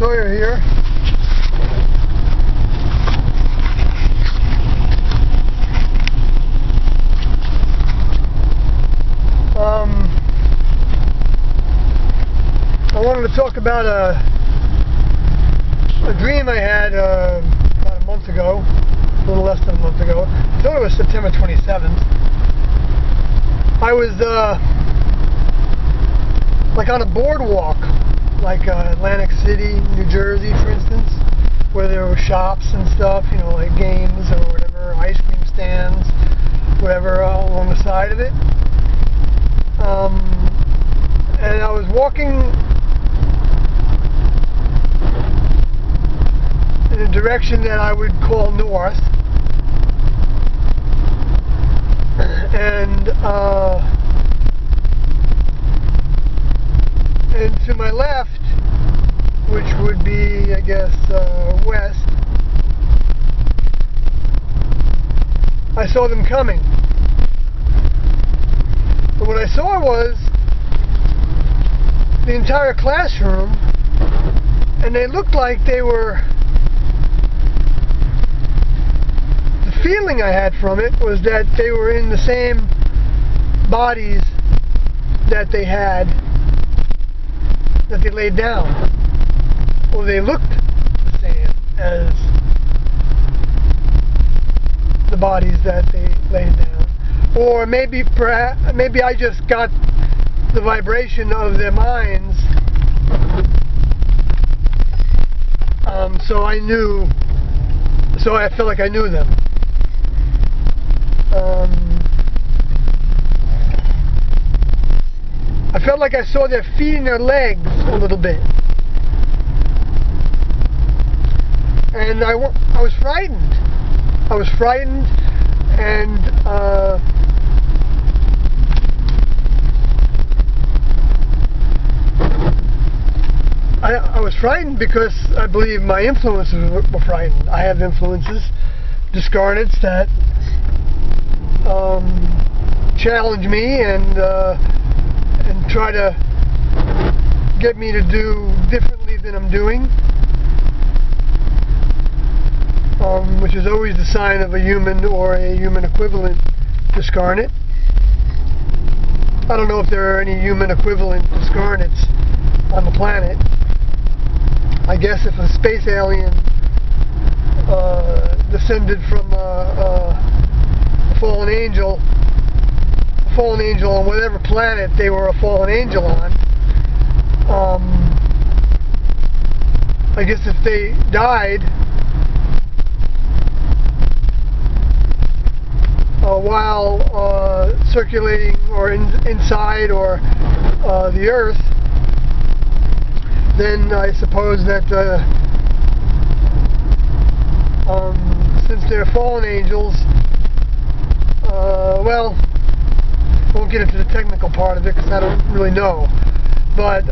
Sawyer here. I wanted to talk about a dream I had about a month ago, a little less than a month ago. I thought it was September 27th. I was like on a boardwalk, like Atlantic City, New Jersey, for instance, where there were shops and stuff, you know, like games or whatever, ice cream stands, whatever, along the side of it. And I was walking in a direction that I would call north, and to my left, which would be, I guess, west, I saw them coming. But what I saw was the entire classroom, and they looked like they were, the feeling I had from it was that they were in the same bodies that they had, that they laid down, or they looked the same as the bodies that they laid down. Or maybe I just got the vibration of their minds, so I felt like I knew them. I felt like I saw their feet and their legs a little bit, and I was frightened. I was frightened, and I was frightened because I believe my influences were frightened. I have influences, discarnates, that challenge me and try to get me to do differently than I'm doing, which is always the sign of a human or a human equivalent discarnate. I don't know if there are any human equivalent discarnates on the planet. I guess if a space alien descended from a fallen angel on whatever planet they were a fallen angel on, I guess if they died while circulating or inside or the Earth, then I suppose that since they're fallen angels, well, I won't get into the technical part of it because I don't really know, but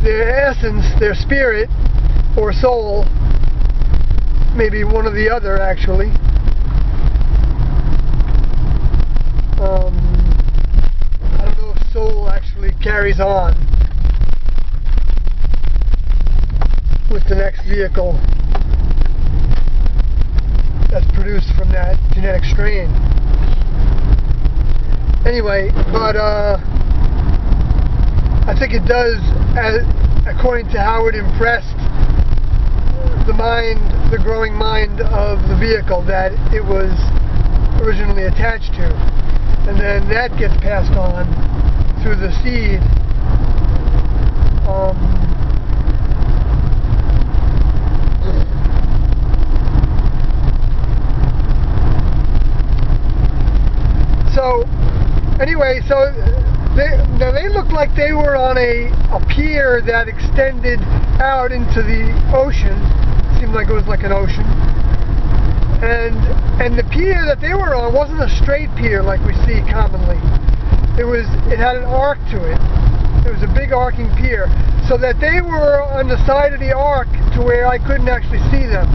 their essence, their spirit or soul, maybe one or the other actually, I don't know if soul actually carries on with the next vehicle that's produced from that genetic strain. Anyway, but I think it does, according to how it impressed the mind, the growing mind of the vehicle that it was originally attached to, and then that gets passed on through the seed. So anyway, so they looked like they were on a pier that extended out into the ocean. It seemed like it was like an ocean. And the pier that they were on wasn't a straight pier like we see commonly. It had an arc to it. It was a big arcing pier, so that they were on the side of the arc to where I couldn't actually see them.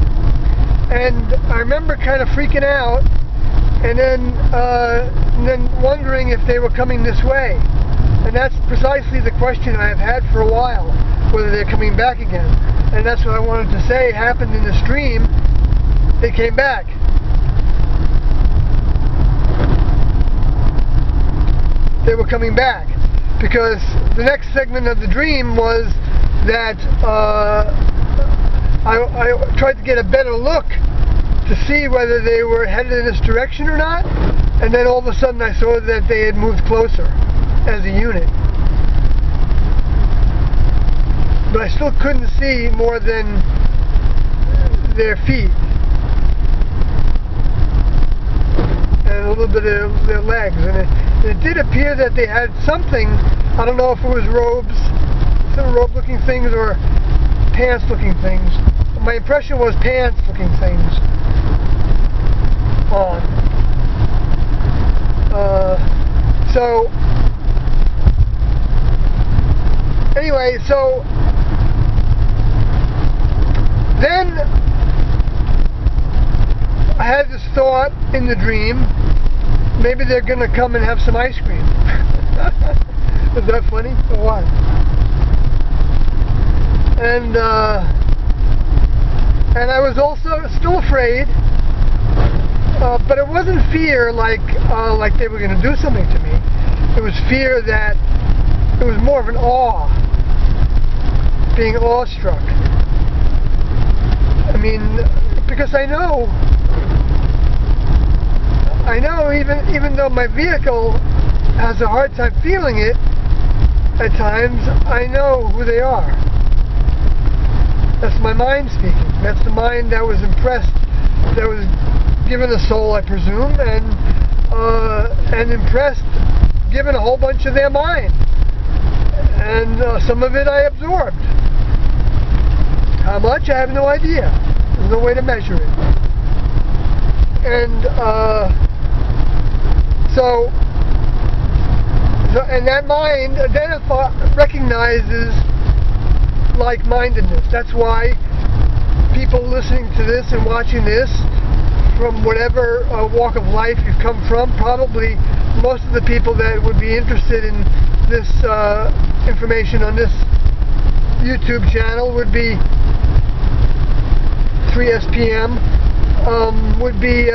And I remember kind of freaking out, and then wondering if they were coming this way. And that's precisely the question I've had for a while. whether they're coming back again. And that's what I wanted to say happened in this dream. They came back. They were coming back. Because the next segment of the dream was that I tried to get a better look to see whether they were headed in this direction or not, and then all of a sudden I saw that they had moved closer as a unit. But I still couldn't see more than their feet and a little bit of their legs, and it did appear that they had something. I don't know if it was robes, some robe-looking things or pants-looking things. My impression was pants-looking things on. So anyway, so then I had this thought in the dream, maybe they're going to come and have some ice cream. Is that funny or what? And I was also still afraid, but it wasn't fear like they were going to do something to me. It was fear that it was more of an awe, being awestruck. I mean, because I know even though my vehicle has a hard time feeling it at times, I know who they are. That's my mind speaking. That's the mind that was impressed, that was given a soul, I presume, and impressed, given a whole bunch of their mind. And some of it I absorbed. How much? I have no idea. There's no way to measure it. And and that mind recognizes like-mindedness. That's why people listening to this and watching this, from whatever walk of life you've come from, probably most of the people that would be interested in this information on this YouTube channel would be 3SPM, would be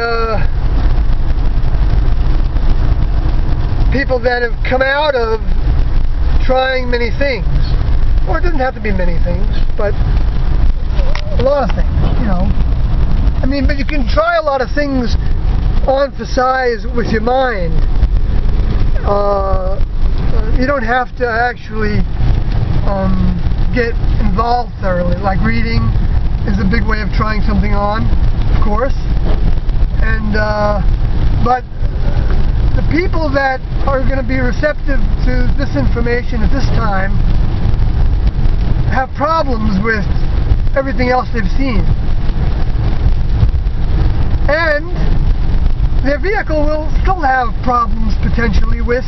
people that have come out of trying many things. Or it doesn't have to be many things, but a lot of things, you know. I mean, but you can try a lot of things on for size with your mind. You don't have to actually get involved thoroughly. Like reading is a big way of trying something on, of course. And but the people that are going to be receptive to this information at this time have problems with everything else they've seen. And their vehicle will still have problems potentially with,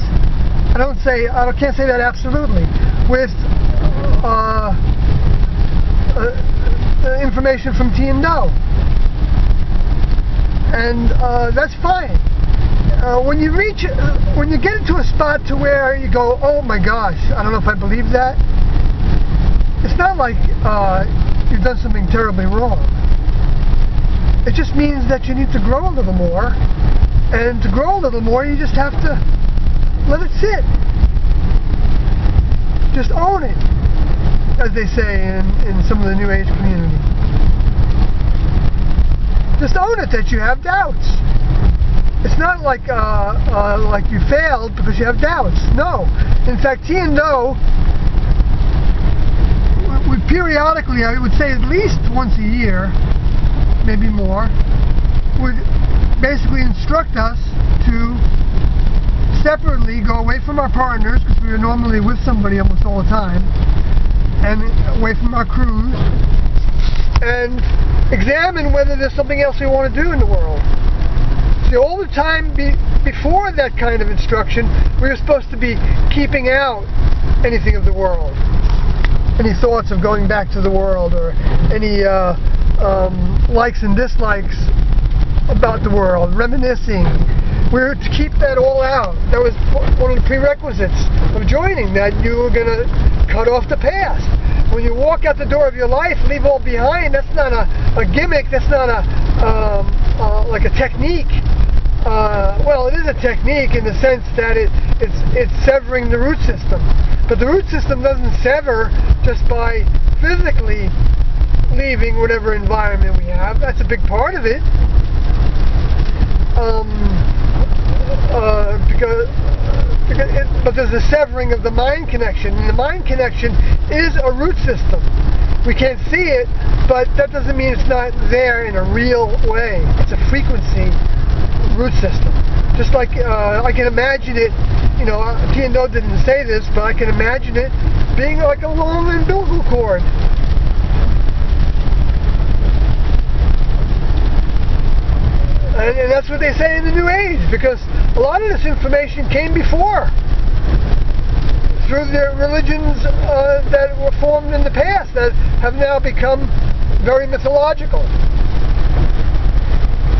I can't say that absolutely, with information from Enoch. And that's fine. When you get into a spot to where you go, oh my gosh, I don't know if I believe that, it's not like you've done something terribly wrong. It just means that you need to grow a little more, and to grow a little more you just have to let it sit. Just own it, as they say in some of the New Age community. Just own it that you have doubts. It's not like you failed because you have doubts. No. In fact, Enoch would periodically, I would say at least once a year, maybe more, would basically instruct us to separately go away from our partners, because we were normally with somebody almost all the time, and away from our crews, and examine whether there's something else we want to do in the world. See, all the time before that kind of instruction, we were supposed to be keeping out anything of the world, any thoughts of going back to the world, or any likes and dislikes about the world, reminiscing. We were to keep that all out. That was one of the prerequisites of joining, that you were going to cut off the past. when you walk out the door of your life, leave all behind, that's not a gimmick, that's not like a technique. Well, it is a technique in the sense that it's severing the root system. But the root system doesn't sever just by physically leaving whatever environment we have. That's a big part of it. But there's a severing of the mind connection, and the mind connection is a root system. We can't see it, but that doesn't mean it's not there in a real way. It's a frequency root system. Just like I can imagine it, you know, T&O didn't say this, but I can imagine it being like a long umbilical cord. And that's what they say in the New Age, because a lot of this information came before, through the religions that were formed in the past, that have now become very mythological.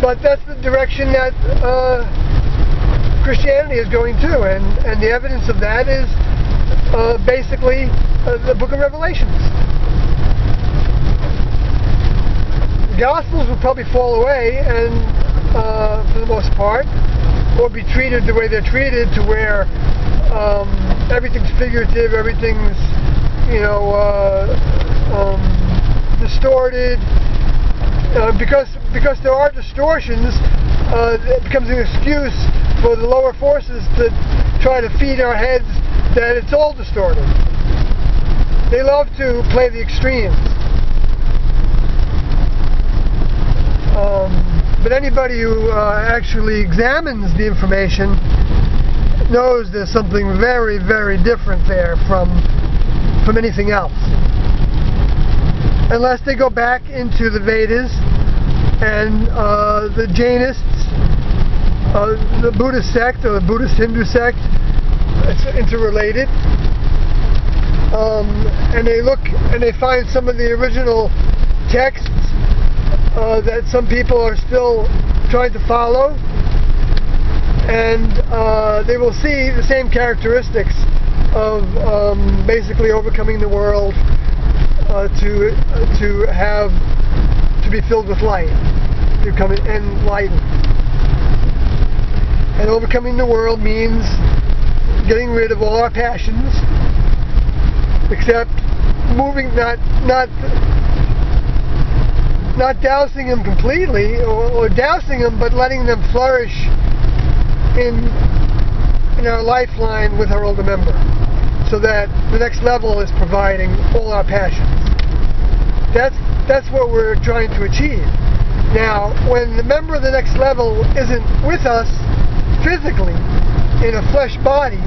But that's the direction that Christianity is going to, and the evidence of that is basically the book of Revelations. The Gospels will probably fall away, and for the most part, or be treated the way they're treated, to where everything's figurative, everything's, you know, distorted. Because there are distortions, it becomes an excuse for the lower forces to try to feed our heads that it's all distorted. They love to play the extremes. But anybody who actually examines the information knows there's something very, very different there from anything else. Unless they go back into the Vedas and the Jainists, the Buddhist sect or the Buddhist Hindu sect, it's interrelated. And they look and they find some of the original texts that some people are still trying to follow, and they will see the same characteristics of basically overcoming the world, to be filled with light, to become enlightened. And overcoming the world means getting rid of all our passions, except moving, not dousing them completely, or dousing them, but letting them flourish in our lifeline with our older member, so that the next level is providing all our passions. That's what we're trying to achieve. Now, when the member of the next level isn't with us physically in a flesh body,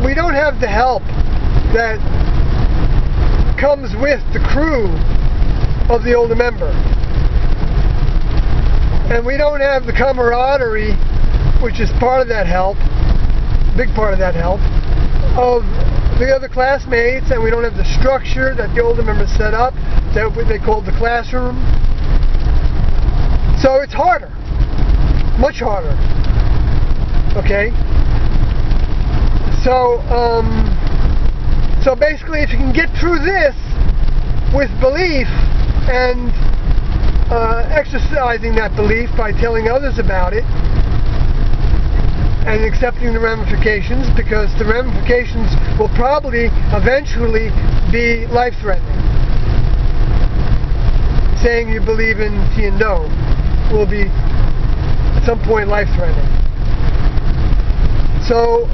we don't have the help that comes with the crew of the older member. And we don't have the camaraderie, which is part of that help, big part of that help, of the other classmates, and we don't have the structure that the older members set up, that what they call the classroom. So it's harder, much harder. Okay? So basically, if you can get through this with belief and exercising that belief by telling others about it and accepting the ramifications, because the ramifications will probably eventually be life-threatening. Saying you believe in T&O will be at some point life-threatening. So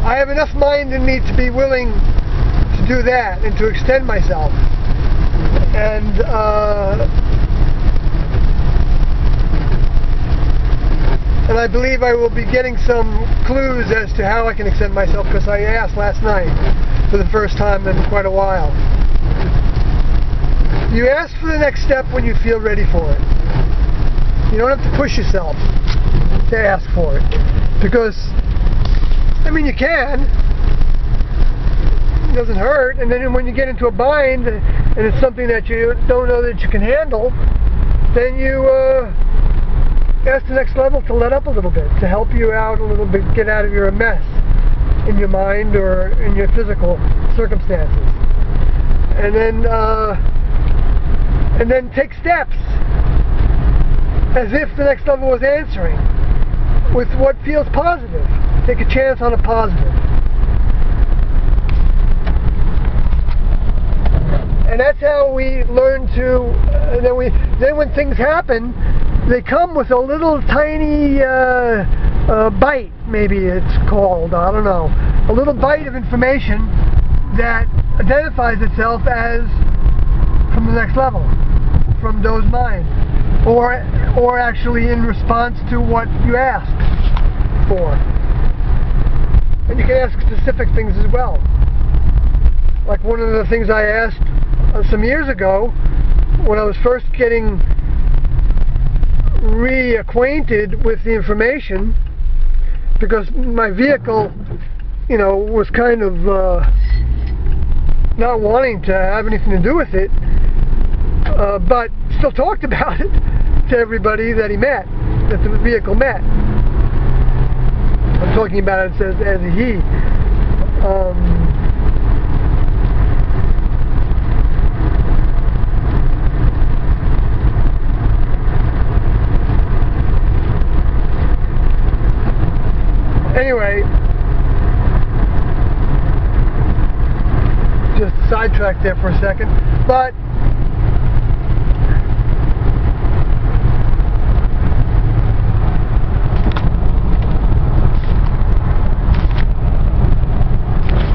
I have enough mind in me to be willing to do that and to extend myself. And I believe I will be getting some clues as to how I can extend myself, because I asked last night for the first time in quite a while. You ask for the next step when you feel ready for it. You don't have to push yourself to ask for it, because I mean, you can. It doesn't hurt. And then when you get into a bind and it's something that you don't know that you can handle, then you ask the next level to let up a little bit, to help you out a little bit, get out of your mess in your mind or in your physical circumstances. And then take steps as if the next level was answering with what feels positive. Take a chance on a positive. And that's how we learn to, then when things happen, they come with a little tiny bite, maybe it's called, I don't know. A little bite of information that identifies itself as from the next level, from those minds, or actually in response to what you ask for. And you can ask specific things as well. Like one of the things I asked some years ago, when I was first getting reacquainted with the information, because my vehicle, you know, was kind of not wanting to have anything to do with it, but still talked about it to everybody that he met, that the vehicle met. I'm talking about it as a he. Anyway, just sidetracked there for a second, but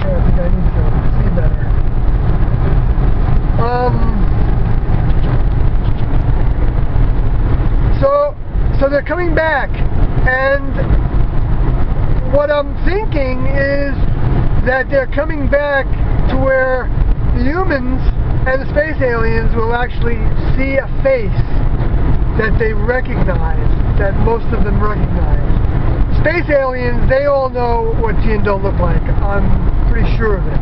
I think I need to see better. So they're coming back, and what I'm thinking is that they're coming back to where the humans and the space aliens will actually see a face that they recognize, that most of them recognize. Space aliens, they all know what Tiando look like. I'm pretty sure of it.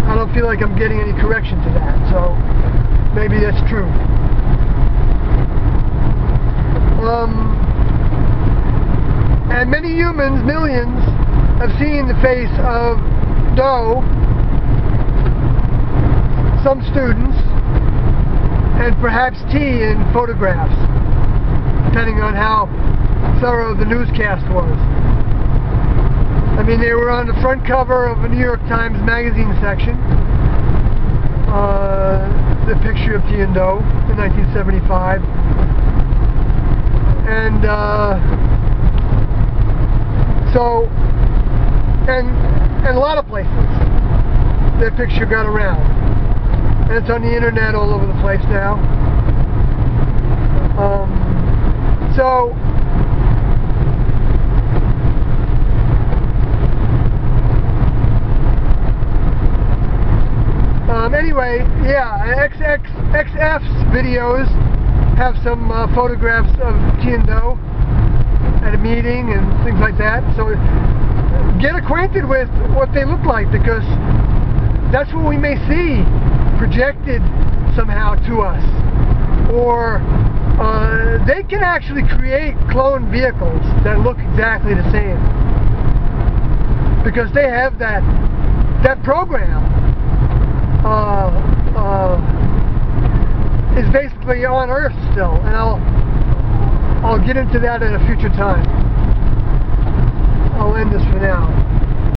I don't feel like I'm getting any correction to that, so maybe that's true. And many humans, millions, have seen the face of Doe, some students, and perhaps T in photographs, depending on how thorough the newscast was. I mean, they were on the front cover of a New York Times magazine section, the picture of Tiando in 1975. And and a lot of places that picture got around, and it's on the internet all over the place now. Anyway, yeah, XF's videos have some photographs of Tiando at a meeting and things like that. So get acquainted with what they look like, because that's what we may see projected somehow to us. Or they can actually create clone vehicles that look exactly the same, because they have that program is basically on Earth still, and I'll get into that at a future time.